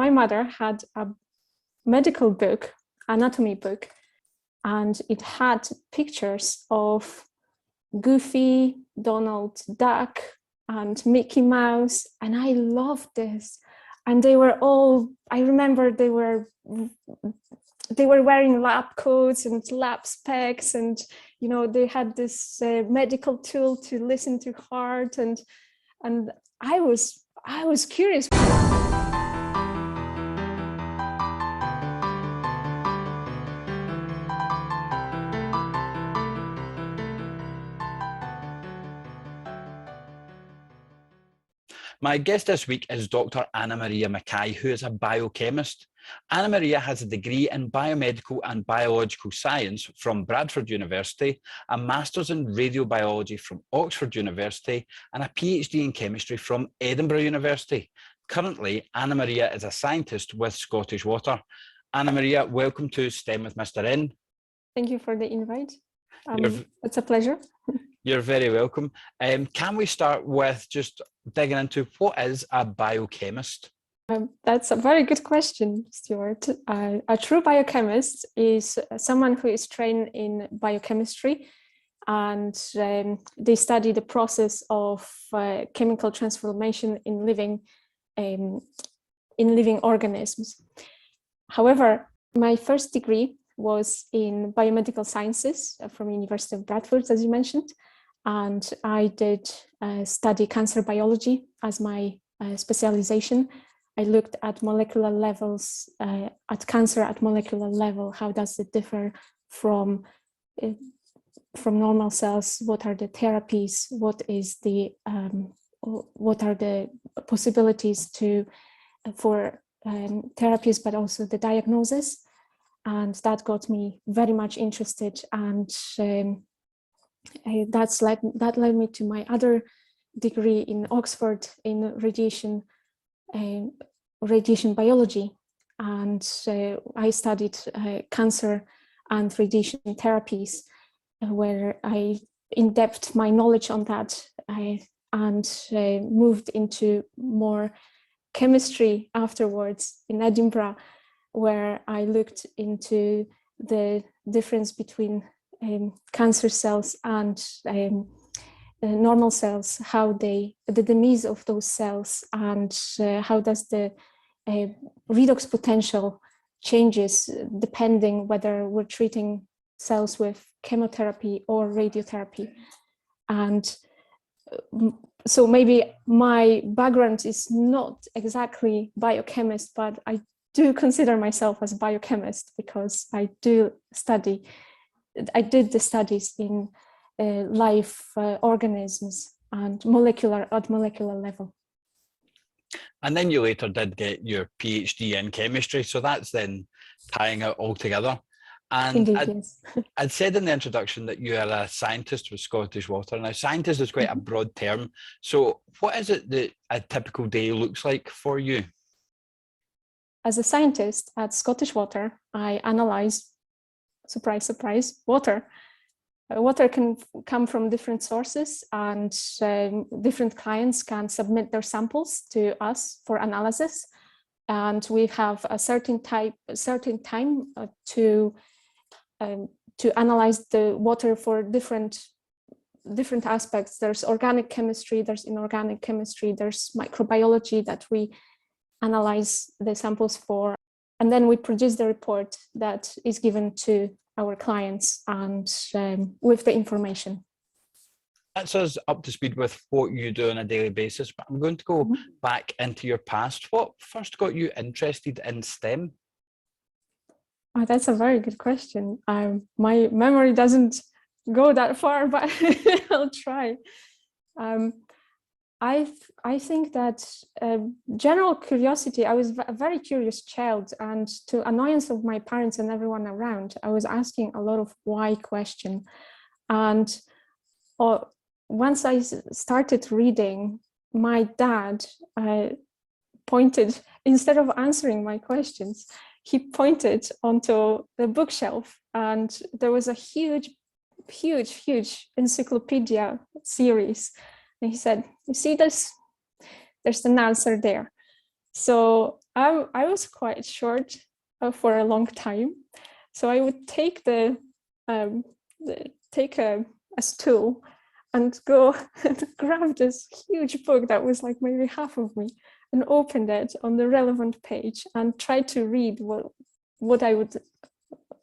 my mother had a medical book, anatomy book, and it had pictures of Goofy, Donald Duck, and Mickey Mouse, and I loved this. And they were all, I remember they were wearing lab coats and lab specs, and you know, they had this medical tool to listen to heart, and I was curious. My guest this week is Dr. Anna-Maria MacKay, who is a biochemist. Anna-Maria has a degree in biomedical and biological science from Bradford University, a master's in radiobiology from Oxford University, and a PhD in chemistry from Edinburgh University. Currently, Anna-Maria is a scientist with Scottish Water. Anna-Maria, welcome to STEM with Mr. N. Thank you for the invite. It's a pleasure. You're very welcome. Can we start with just digging into what is a biochemist? That's a very good question, Stuart. A true biochemist is someone who is trained in biochemistry, and they study the process of chemical transformation in living organisms. However, my first degree was in biomedical sciences from University of Bradford, as you mentioned, and I did study cancer biology as my specialization. I looked at molecular levels, at cancer at molecular level. How does it differ from normal cells? What are the therapies? What are the possibilities for therapies, but also the diagnosis? And that got me very much interested, and that led me to my other degree in Oxford in radiation biology, and I studied cancer and radiation therapies, where I in-depth my knowledge on that, and moved into more chemistry afterwards in Edinburgh, where I looked into the difference between cancer cells and normal cells, how the demise of those cells, and how does the redox potential changes depending whether we're treating cells with chemotherapy or radiotherapy. And so maybe my background is not exactly biochemist, but I do consider myself as a biochemist because I did the studies in live organisms and at molecular level. And then you later did get your PhD in chemistry, so that's then tying it all together. And indeed, yes. I'd said in the introduction that you are a scientist with Scottish Water. Now, scientist is quite a broad term. So what is it that a typical day looks like for you? As a scientist at Scottish Water, I analyze, surprise, surprise, water. Water can come from different sources, and different clients can submit their samples to us for analysis. And we have a certain time to analyze the water for different aspects. There's organic chemistry, there's inorganic chemistry, there's microbiology that we analyze the samples for, and then we produce the report that is given to our clients and with the information. That's us up to speed with what you do on a daily basis, but I'm going to go back into your past. What first got you interested in STEM? Oh, that's a very good question. My memory doesn't go that far, but I'll try. I think that general curiosity, I was a very curious child, and to annoyance of my parents and everyone around, I was asking a lot of why question. And once I started reading, my dad pointed, instead of answering my questions, he pointed onto the bookshelf, and there was a huge encyclopedia series. And he said, "You see this? There's an answer there." So I was quite short for a long time. So I would take take a stool and go and grab this huge book that was like maybe half of me and opened it on the relevant page and tried to read what I would,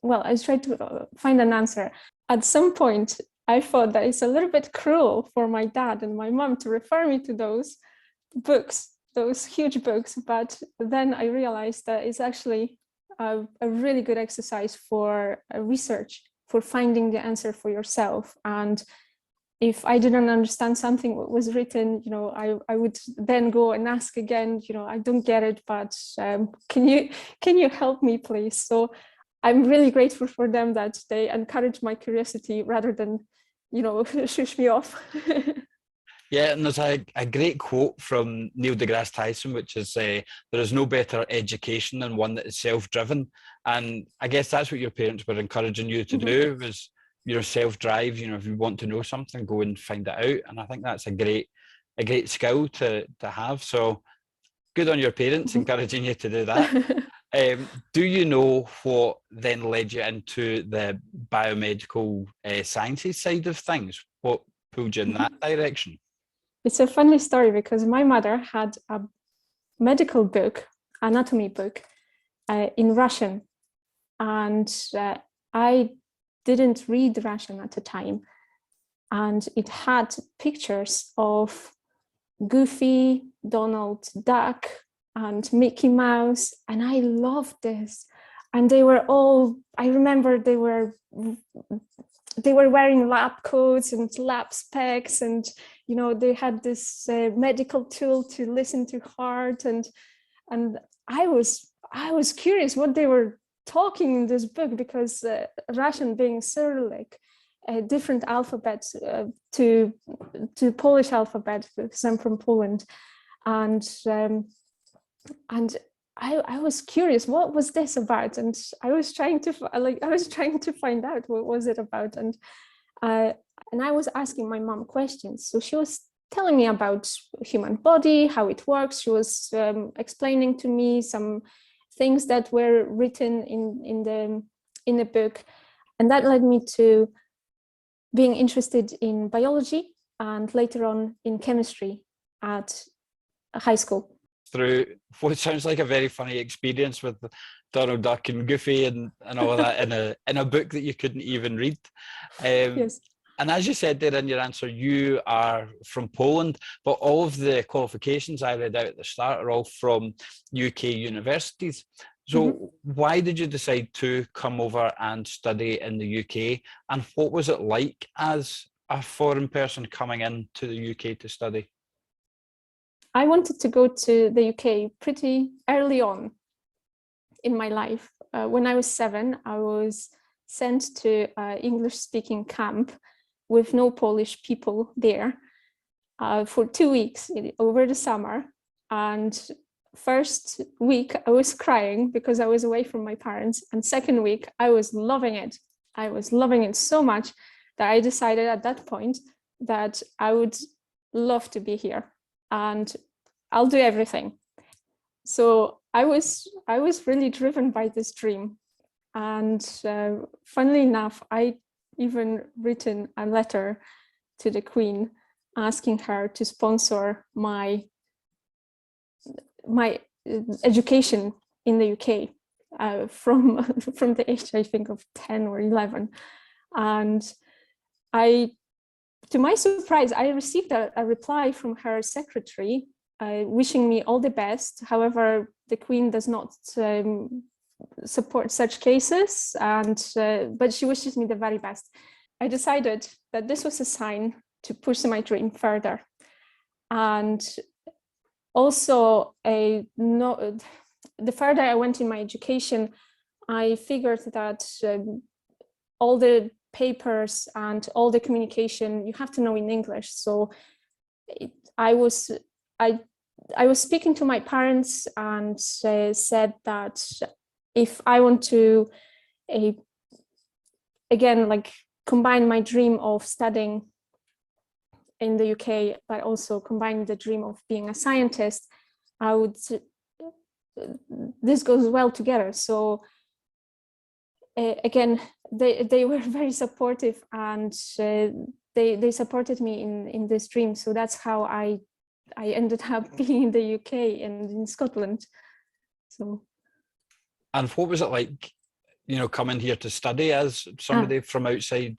well, I tried to find an answer. At some point, I thought that it's a little bit cruel for my dad and my mom to refer me to those books, those huge books, but then I realized that it's actually a really good exercise for research, for finding the answer for yourself. And if I didn't understand something what was written, I would then go and ask again, I don't get it, but can you help me, please? So I'm really grateful for them that they encouraged my curiosity rather than, shush me off. Yeah, and there's a great quote from Neil deGrasse Tyson, which is, there is no better education than one that is self-driven. And I guess that's what your parents were encouraging you to do, was, self-drive. If you want to know something, go and find it out. And I think that's a great skill to have. So good on your parents encouraging you to do that. Do you know what then led you into the biomedical sciences side of things? What pulled you in that direction? It's a funny story because my mother had a medical book, anatomy book, in Russian. And I didn't read Russian at the time. And it had pictures of Goofy, Donald Duck, and Mickey Mouse. And I loved this. And they were all, I remember they were wearing lab coats and lab specs, and they had this medical tool to listen to heart, and I was curious what they were talking in this book, because Russian being Cyrillic, a different alphabet to Polish alphabet, because I'm from Poland, and I was curious, what was this about? And I was trying to find out what was it about. And I was asking my mom questions. So she was telling me about human body, how it works. She was explaining to me some things that were written in the book. And that led me to being interested in biology and later on in chemistry at high school. Through what sounds like a very funny experience with Donald Duck and Goofy and all of that in a book that you couldn't even read. Yes. And as you said there in your answer, you are from Poland, but all of the qualifications I read out at the start are all from UK universities. So why did you decide to come over and study in the UK? And what was it like as a foreign person coming into the UK to study? I wanted to go to the UK pretty early on in my life. When I was 7, I was sent to an English-speaking camp with no Polish people there for 2 weeks over the summer. And first week, I was crying because I was away from my parents. And second week, I was loving it. I was loving it so much that I decided at that point that I would love to be here and I'll do everything. So I was really driven by this dream. And funnily enough, I even written a letter to the Queen asking her to sponsor my education in the UK from the age, I think, of 10 or 11. And to my surprise, I received a reply from her secretary wishing me all the best. However, the Queen does not support such cases, but she wishes me the very best. I decided that this was a sign to push my dream further. And also, the further I went in my education, I figured that all the papers and all the communication you have to know in English. So I was speaking to my parents and said that if I want to again, like, combine my dream of studying in the UK, but also combine the dream of being a scientist, I would this goes well together. So again, they were very supportive, and they supported me in this dream. So that's how I ended up being in the UK and in Scotland. So. And what was it like, coming here to study as somebody from outside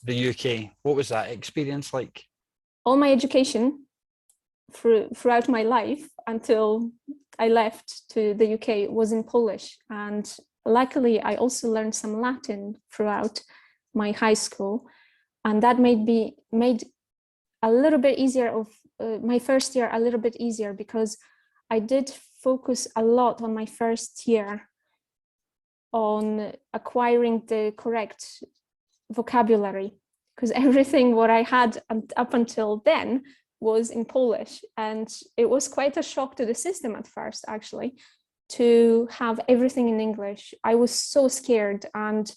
the UK? What was that experience like? All my education throughout my life until I left to the UK was in Polish. And luckily, I also learned some Latin throughout my high school. And that made a little bit easier of my first year a little bit easier, because I did focus a lot on my first year on acquiring the correct vocabulary, because everything what I had up until then was in Polish, and it was quite a shock to the system at first, actually, to have everything in English. I was so scared, and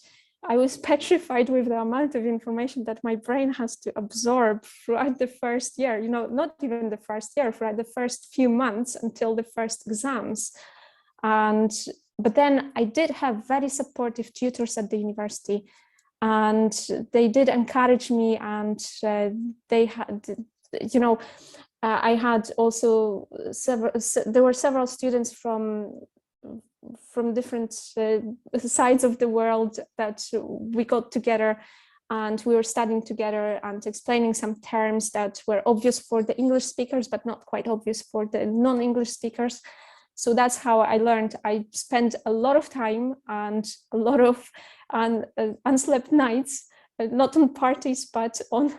I was petrified with the amount of information that my brain has to absorb throughout the first year, not even the first year, throughout the first few months until the first exams. But then I did have very supportive tutors at the university, and they did encourage me, and they had, I had also there were several students from different sides of the world that we got together, and we were studying together and explaining some terms that were obvious for the English speakers, but not quite obvious for the non-English speakers. So that's how I learned. I spent a lot of time and a lot of unslept nights, not on parties, but on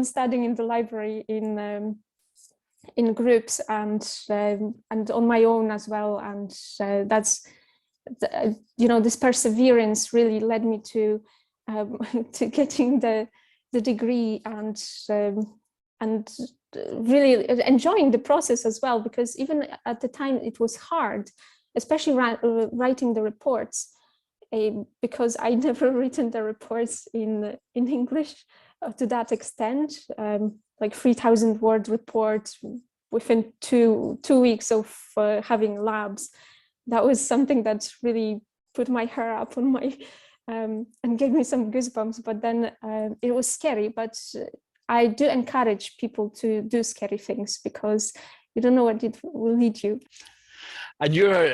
studying in the library in groups, and on my own as well. And that's, this perseverance really led me to getting the degree, and really enjoying the process as well, because even at the time it was hard, especially writing the reports, because I never written the reports in English to that extent, like 3,000 word report within two weeks of having labs. That was something that really put my hair up on my and gave me some goosebumps. But then it was scary, but I do encourage people to do scary things, because you don't know what it will lead you. And your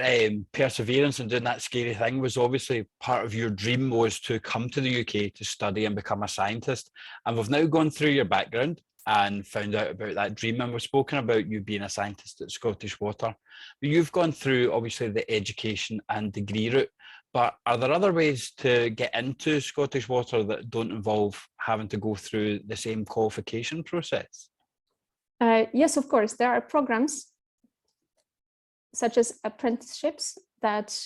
perseverance in doing that scary thing was obviously part of your dream, was to come to the UK to study and become a scientist. And we've now gone through your background and found out about that dream, and we've spoken about you being a scientist at Scottish Water. But you've gone through obviously the education and degree route, but are there other ways to get into Scottish Water that don't involve having to go through the same qualification process? Yes, of course. There are programs such as apprenticeships that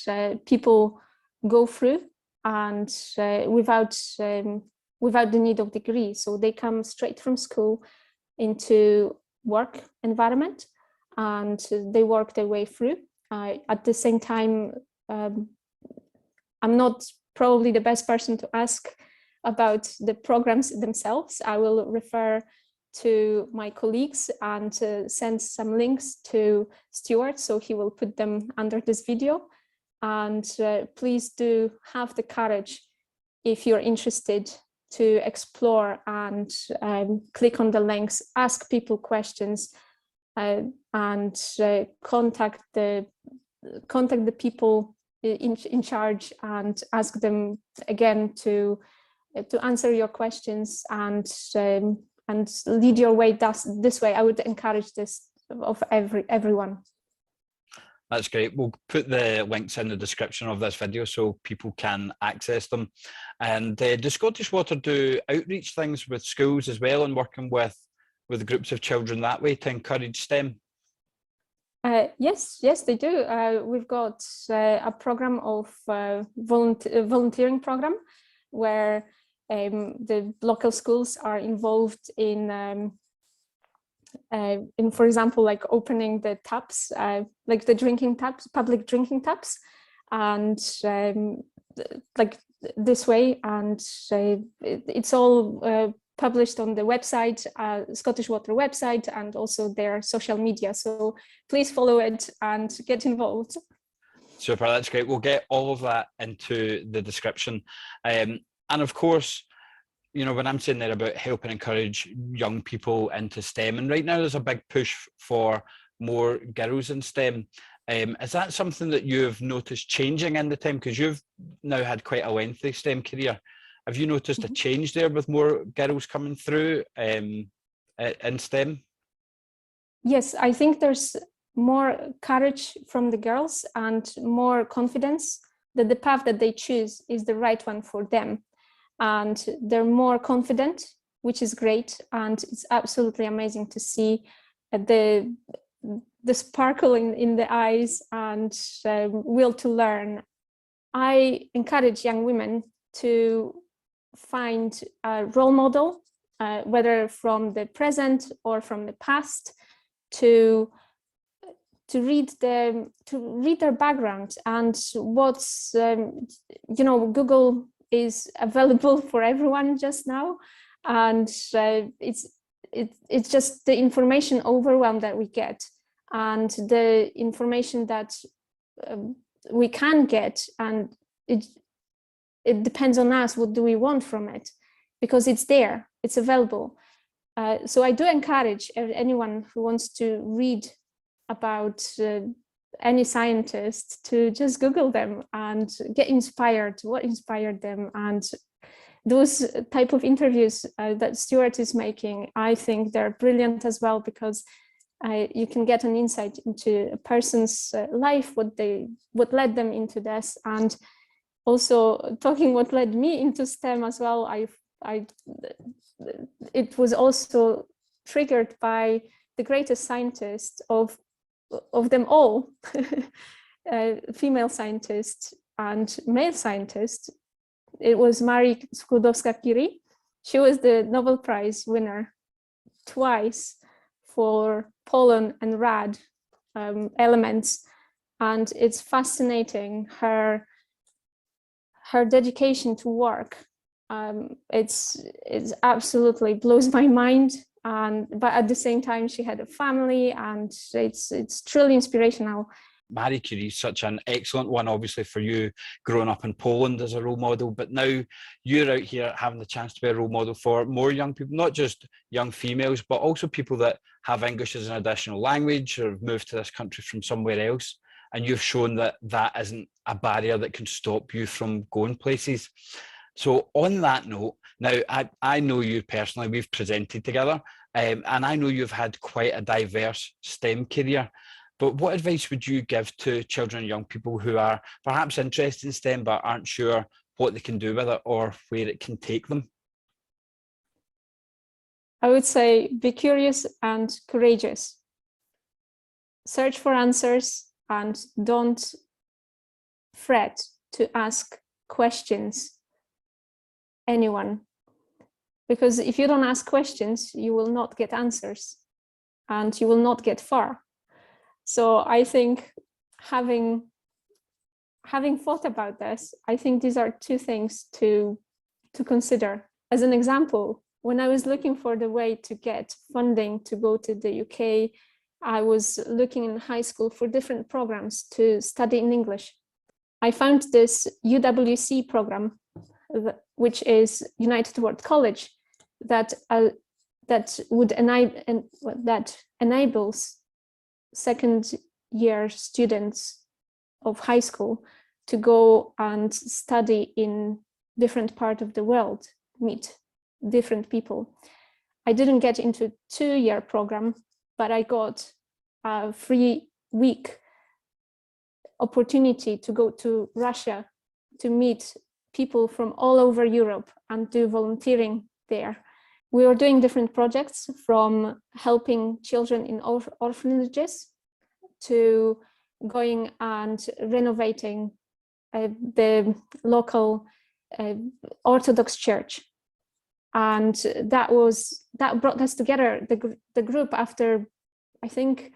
people go through, and without the need of degree. So they come straight from school into work environment, and they work their way through. At the same time, I'm not probably the best person to ask about the programs themselves. I will refer to my colleagues and send some links to Stuart, so he will put them under this video. And please do have the courage, if you're interested, to explore and click on the links, ask people questions, and contact the people in charge, and ask them again to answer your questions, and lead your way this way. I would encourage this of everyone. That's great. We'll put the links in the description of this video so people can access them. And does Scottish Water do outreach things with schools as well, and working with groups of children that way to encourage STEM? Yes, they do. We've got a program of volunteering program where the local schools are involved in, for example, like opening the taps, like the drinking taps, public drinking taps, and like this way. And it's all published on the website, Scottish Water website, and also their social media. So please follow it and get involved. Super, that's great. We'll get all of that into the description. And of course, you know, when I'm saying there about helping encourage young people into STEM, and right now there's a big push for more girls in STEM. Is that something that you've noticed changing in the time? Because you've now had quite a lengthy STEM career. Have you noticed a change there with more girls coming through in STEM? Yes, I think there's more courage from the girls and more confidence that the path that they choose is the right one for them. And they're more confident, which is great. And it's absolutely amazing to see the sparkle in the eyes and will to learn. I encourage young women to find a role model, whether from the present or from the past, to read their background and what's you know, Google is available for everyone just now, and it's just the information overwhelm that we get and the information that we can get, and it depends on us. What do we want from it? Because it's there, it's available. So I do encourage anyone who wants to read about any scientist to just Google them and get inspired, what inspired them. And those type of interviews that Stuart is making, I think they're brilliant as well, because you can get an insight into a person's life, what led them into this, and also talking what led me into STEM as well. It was also triggered by the greatest scientist of them all, female scientist and male scientist. It was Marie Skłodowska-Curie. She was the Nobel Prize winner twice for pollen and rad elements, and it's fascinating her dedication to work. It's absolutely blows my mind, but at the same time she had a family, and it's truly inspirational. Marie Curie is such an excellent one, obviously, for you growing up in Poland as a role model, but now you're out here having the chance to be a role model for more young people, not just young females, but also people that have English as an additional language or have moved to this country from somewhere else. And you've shown that that isn't a barrier that can stop you from going places. So on that note, now I know you personally, we've presented together, and I know you've had quite a diverse STEM career. But what advice would you give to children and young people who are perhaps interested in STEM but aren't sure what they can do with it or where it can take them? I would say be curious and courageous. Search for answers and don't fret to ask questions anyone. Because if you don't ask questions, you will not get answers and you will not get far. So I think having thought about this, I think these are two things to consider. As an example, when I was looking for the way to get funding to go to the UK, I was looking in high school for different programs to study in English. I found this UWC program, which is United World College, that enables second year students of high school to go and study in different parts of the world, meet different people. I didn't get into a 2-year program, but I got a 3-week opportunity to go to Russia to meet people from all over Europe and do volunteering there. We were doing different projects, from helping children in orphanages to going and renovating the local Orthodox church. And that brought us together, the group, after, I think,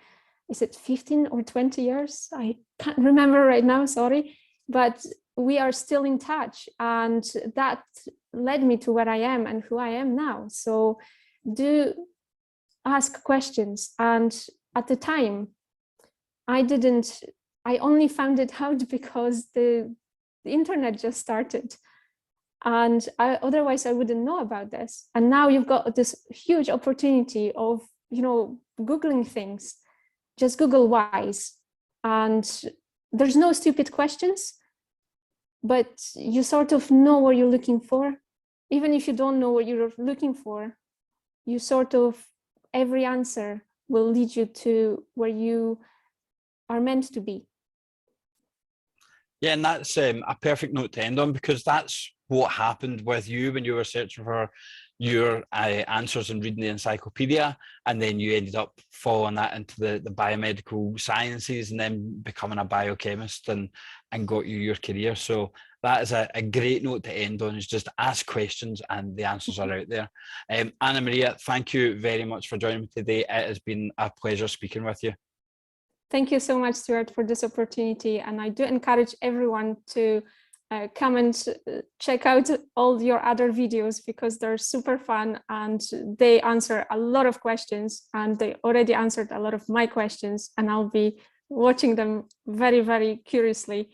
is it 15 or 20 years? I can't remember right now, sorry. But we are still in touch, and that led me to where I am and who I am now. So do ask questions. And at the time, I didn't I only found it out because the internet just started. And otherwise I wouldn't know about this. And now you've got this huge opportunity of, Googling things, just Google WISE. And there's no stupid questions, but you sort of know what you're looking for. Even if you don't know what you're looking for, you sort of, every answer will lead you to where you are meant to be. Yeah, and that's a perfect note to end on, because that's what happened with you when you were searching for your answers and reading the encyclopedia, and then you ended up following that into the biomedical sciences and then becoming a biochemist and got you your career. So that is a great note to end on, is just ask questions and the answers are out there. Anna-Maria, thank you very much for joining me today. It has been a pleasure speaking with you. Thank you so much, Stuart, for this opportunity. And I do encourage everyone to come and check out all your other videos, because they're super fun and they answer a lot of questions, and they already answered a lot of my questions, and I'll be watching them very, very curiously.